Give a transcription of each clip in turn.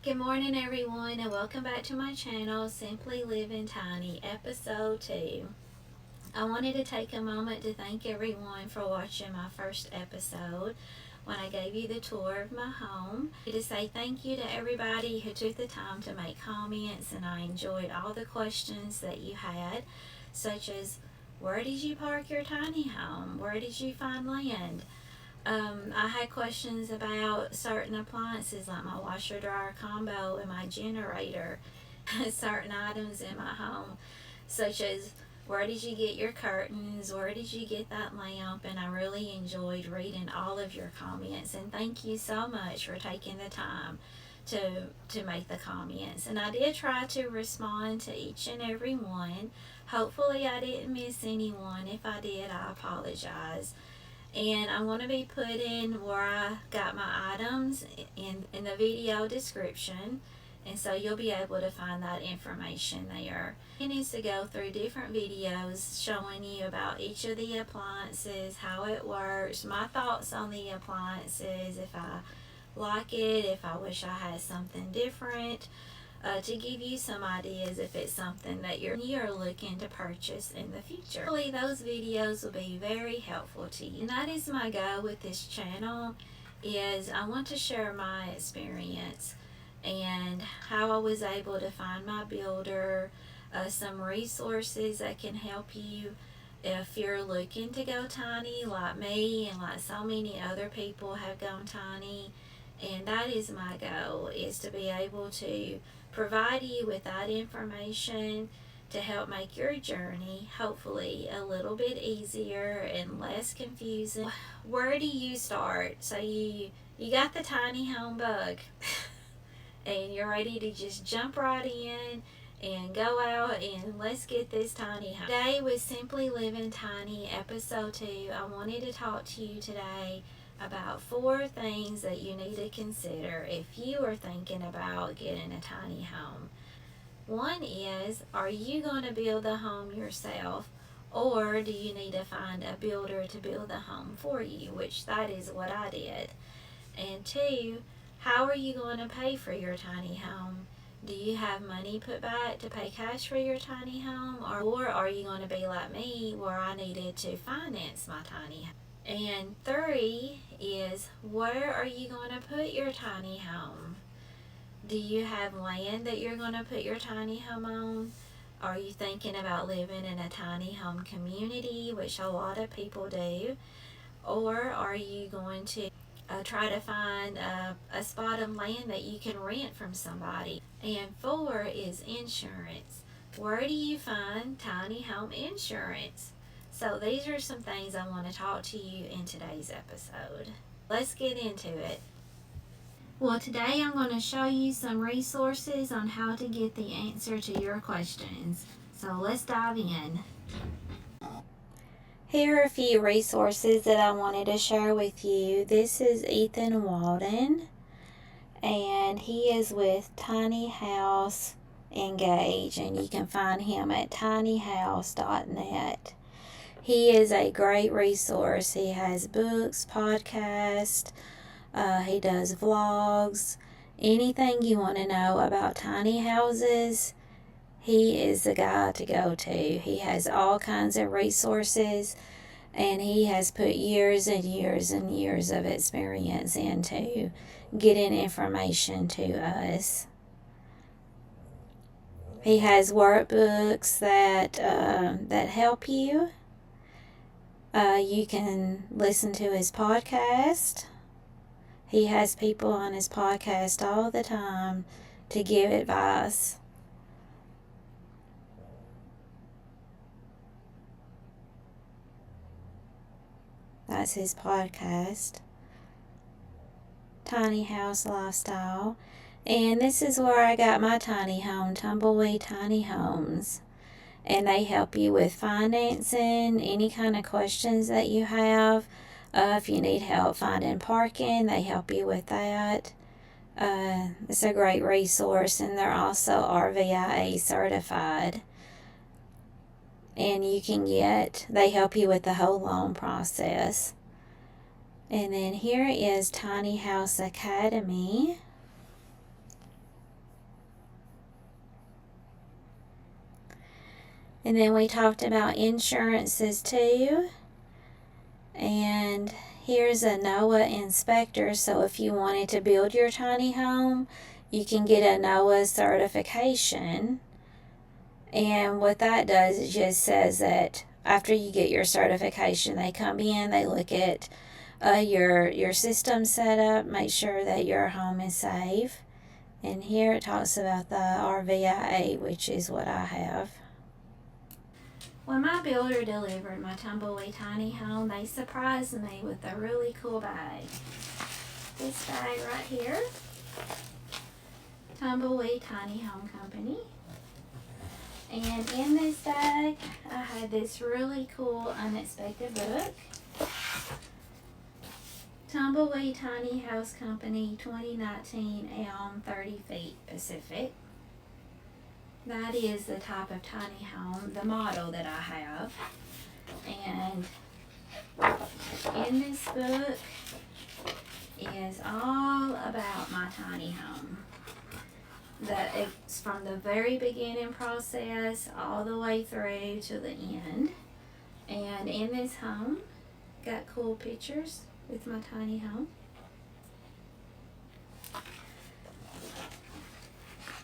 Good morning, everyone, and welcome back to my channel, Simply Living Tiny, episode 2. I wanted to take a moment to thank everyone for watching my first episode when I gave you the tour of my home. To say thank you to everybody who took the time to make comments, and I enjoyed all the questions that you had, such as, where did you park your tiny home? Where did you find land? I had questions about certain appliances like my washer dryer combo and my generator, certain items in my home, such as, where did you get your curtains? Where did you get that lamp? And I really enjoyed reading all of your comments, and thank you so much for taking the time to make the comments. And I did try to respond to each and every one. Hopefully I didn't miss anyone. If I did, I apologize. And I'm going to be putting where I got my items in the video description, and so you'll be able to find that information there. It needs to go through different videos showing you about each of the appliances, how it works, my thoughts on the appliances, if I like it, if I wish I had something different, to give you some ideas if it's something that you're looking to purchase in the future. Hopefully those videos will be very helpful to you. And that is my goal with this channel, is I want to share my experience and how I was able to find my builder, some resources that can help you if you're looking to go tiny like me and like so many other people have gone tiny. And that is my goal, is to be able to provide you with that information to help make your journey hopefully a little bit easier and less confusing. Where do you start? So you got the tiny home bug and you're ready to just jump right in and go out and let's get this tiny home. Today with Simply Living Tiny, episode 2, I wanted to talk to you today about 4 things that you need to consider if you are thinking about getting a tiny home. One is, are you going to build the home yourself, or do you need to find a builder to build the home for you, which that is what I did. And 2, how are you going to pay for your tiny home? Do you have money put back to pay cash for your tiny home, or are you going to be like me where I needed to finance my tiny home? And 3 is, where are you going to put your tiny home? Do you have land that you're going to put your tiny home on? Are you thinking about living in a tiny home community, which a lot of people do? Or are you going to try to find a spot of land that you can rent from somebody? And 4 is insurance. Where do you find tiny home insurance? So these are some things I want to talk to you in today's episode. Let's get into it. Well, today I'm going to show you some resources on how to get the answer to your questions. So let's dive in. Here are a few resources that I wanted to share with you. This is Ethan Walden, and he is with Tiny House Engage, and you can find him at tinyhouse.net. He is a great resource. He has books, podcasts, he does vlogs, anything you want to know about tiny houses. He is the guy to go to. He has all kinds of resources, and he has put years and years and years of experience into getting information to us. He has workbooks that help you. You can listen to his podcast. He has people on his podcast all the time to give advice. That's his podcast, Tiny House Lifestyle. And this is where I got my tiny home, Tumbleweed Tiny Homes. And they help you with financing, any kind of questions that you have. If you need help finding parking, they help you with that. It's a great resource, and they're also RVIA certified. And they help you with the whole loan process. And then here is Tiny House Academy. And then we talked about insurances too. And here's a NOAA inspector. So if you wanted to build your tiny home, you can get a NOAA certification. And what that does is just says that after you get your certification, they come in, they look at your system setup, make sure that your home is safe. And here it talks about the RVIA, which is what I have. When my builder delivered my Tumbleweed tiny home, they surprised me with a really cool bag. This bag right here, Tumbleweed Tiny Home Company. And in this bag, I had this really cool unexpected book. Tumbleweed Tiny House Company 2019 Elm 30 Feet Pacific. That is the type of tiny home, the model that I have. And in this book is all about my tiny home. It's from the very beginning process all the way through to the end. And in this home, got cool pictures with my tiny home.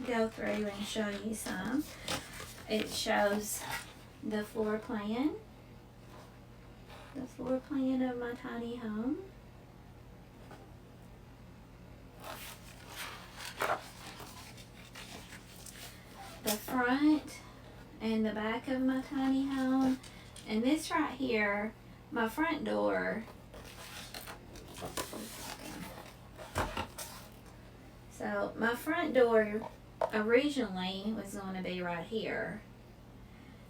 Go through and show you some. It shows the floor plan of my tiny home. The front and the back of my tiny home. And this right here, my front door. So my front door originally was going to be right here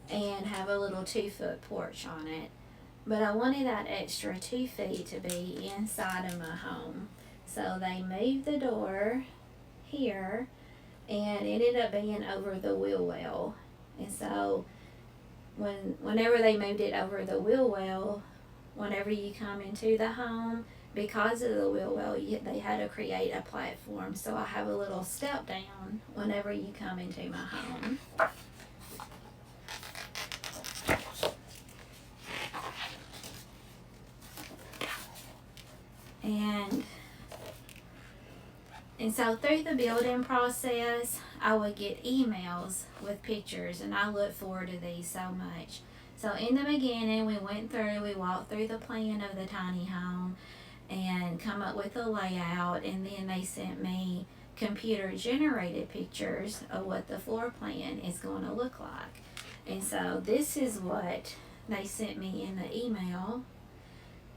and have a little 2-foot porch on it, but I wanted that extra 2 feet to be inside of my home, so they moved the door here and it ended up being over the wheel well. And so whenever they moved it over the wheel well, whenever you come into the home, because of the wheel well, they had to create a platform. So I have a little step down whenever you come into my home. And so through the building process, I would get emails with pictures, and I look forward to these so much. So in the beginning, we walked through the plan of the tiny home and come up with a layout, and then they sent me computer generated pictures of what the floor plan is going to look like. And so this is what they sent me in the email.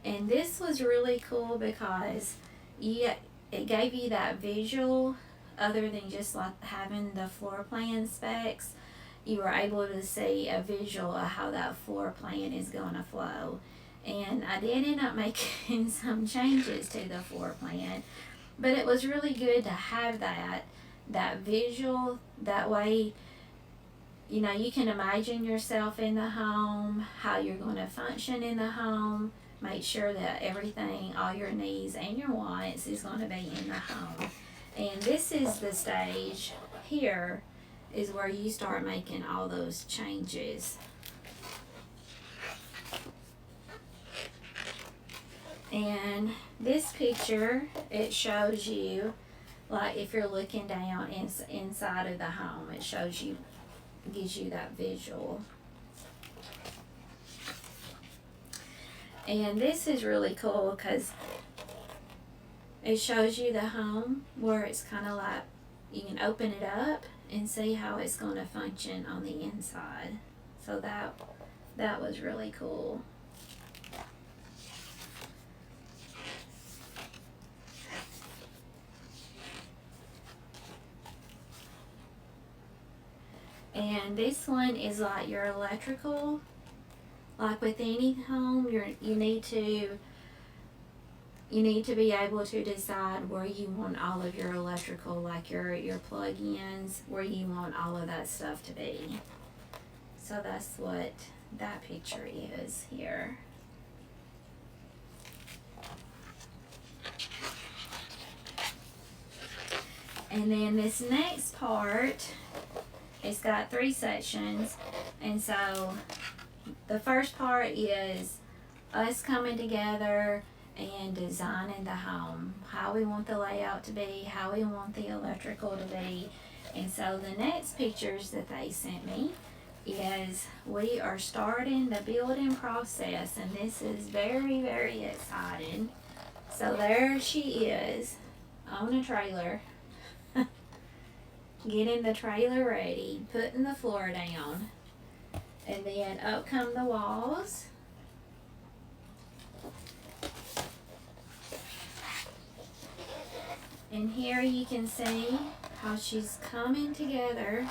And this was really cool because it gave you that visual, other than just like having the floor plan specs. You were able to see a visual of how that floor plan is going to flow. And I did end up making some changes to the floor plan, but it was really good to have that visual. That way, you know, you can imagine yourself in the home, how you're going to function in the home, make sure that everything, all your needs and your wants is going to be in the home. And this is the stage here is where you start making all those changes. And this picture, it shows you, like if you're looking down inside of the home, it shows you, gives you that visual. And this is really cool because it shows you the home where it's kind of like, you can open it up and see how it's going to function on the inside. So that was really cool. And this one is like your electrical. Like with any home, you need to be able to decide where you want all of your electrical, like your plug-ins, where you want all of that stuff to be. So that's what that picture is here. And then this next part, It's got 3 sections, and so the first part is us coming together and designing the home, how we want the layout to be, how we want the electrical to be. And so the next pictures that they sent me is we are starting the building process, and this is very, very exciting. So there she is on a trailer, getting the trailer ready, putting the floor down, and then up come the walls. And here you can see how she's coming together.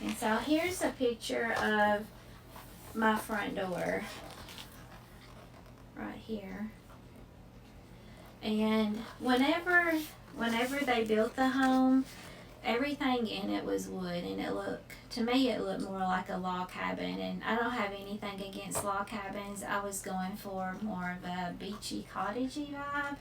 And so here's a picture of my front door right here. And whenever they built the home, everything in it was wood, and it looked more like a log cabin. And I don't have anything against log cabins. I was going for more of a beachy, cottagey vibe.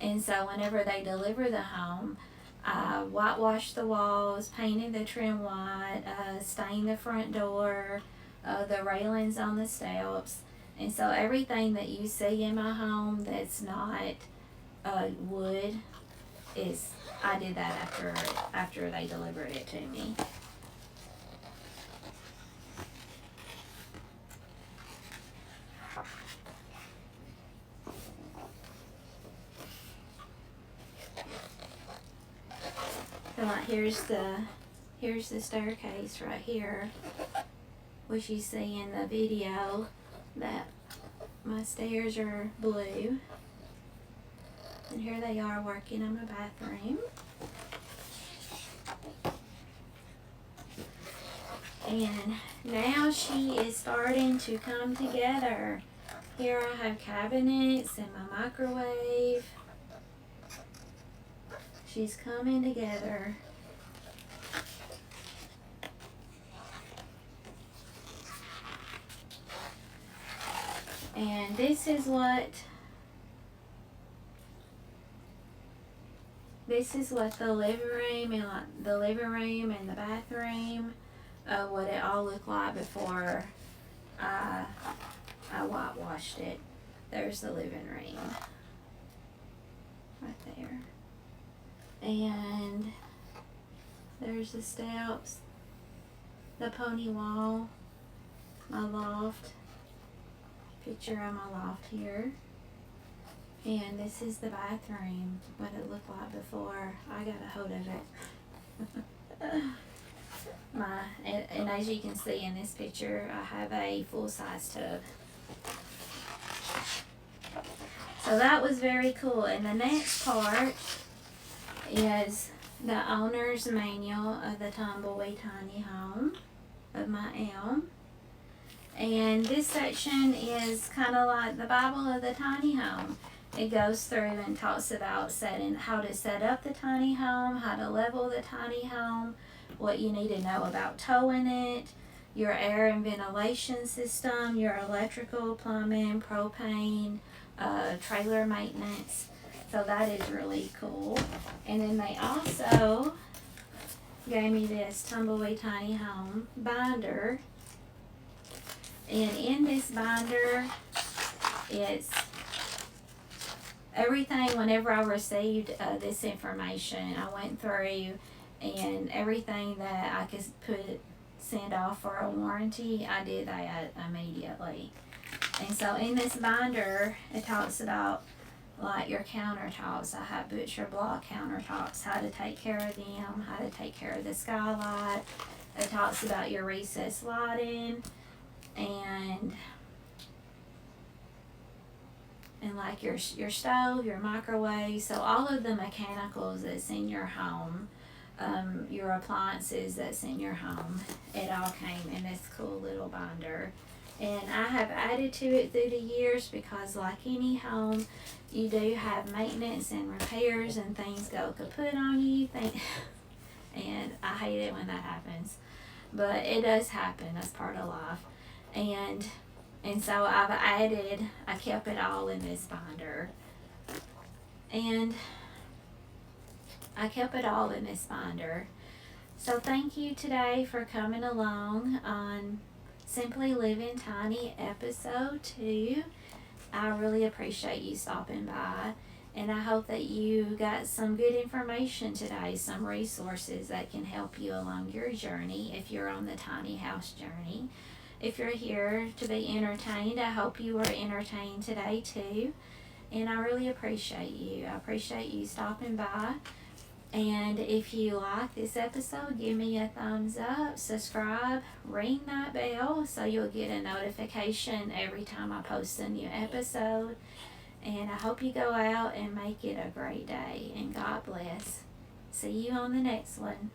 And so whenever they delivered the home, I whitewashed the walls, painted the trim white, stained the front door, the railings on the steps. And so everything that you see in my home that's not wood is, I did that after they delivered it to me. So like here's the staircase right here, which you see in the video that my stairs are blue. And here they are working on my bathroom. And now she is starting to come together. Here I have cabinets and my microwave. She's coming together. And this is what the living room and the bathroom, what it all looked like before I whitewashed it. There's the living room right there. And there's the steps, the pony wall, my loft, picture of my loft here. And this is the bathroom, what it looked like before I got a hold of it. And as you can see in this picture, I have a full-size tub. So that was very cool. And the next part is the owner's manual of the Tumbleweed Tiny Home of my Elm. And this section is kind of like the Bible of the tiny home. It goes through and talks about how to set up the tiny home, how to level the tiny home, what you need to know about towing it, your air and ventilation system, your electrical, plumbing, propane, trailer maintenance. So that is really cool. And then they also gave me this Tumbleweed Tiny Home binder. And in this binder, it's everything. Whenever I received this information, I went through and everything that I could send off for a warranty, I did that immediately. And so in this binder, it talks about like your countertops. I have butcher block countertops, how to take care of them, how to take care of the skylight. It talks about your recessed lighting and like your stove, your microwave. So all of the mechanicals that's in your home, your appliances that's in your home, it all came in this cool little binder. And I have added to it through the years because like any home, you do have maintenance and repairs and things go kaput on you. And I hate it when that happens. But it does happen. That's part of life. And And so I kept it all in this binder. And I kept it all in this binder. So thank you today for coming along on Simply Living Tiny episode 2. I really appreciate you stopping by. And I hope that you got some good information today, some resources that can help you along your journey if you're on the tiny house journey. If you're here to be entertained, I hope you were entertained today too. And I really appreciate you. I appreciate you stopping by. And if you like this episode, give me a thumbs up, subscribe, ring that bell so you'll get a notification every time I post a new episode. And I hope you go out and make it a great day. And God bless. See you on the next one.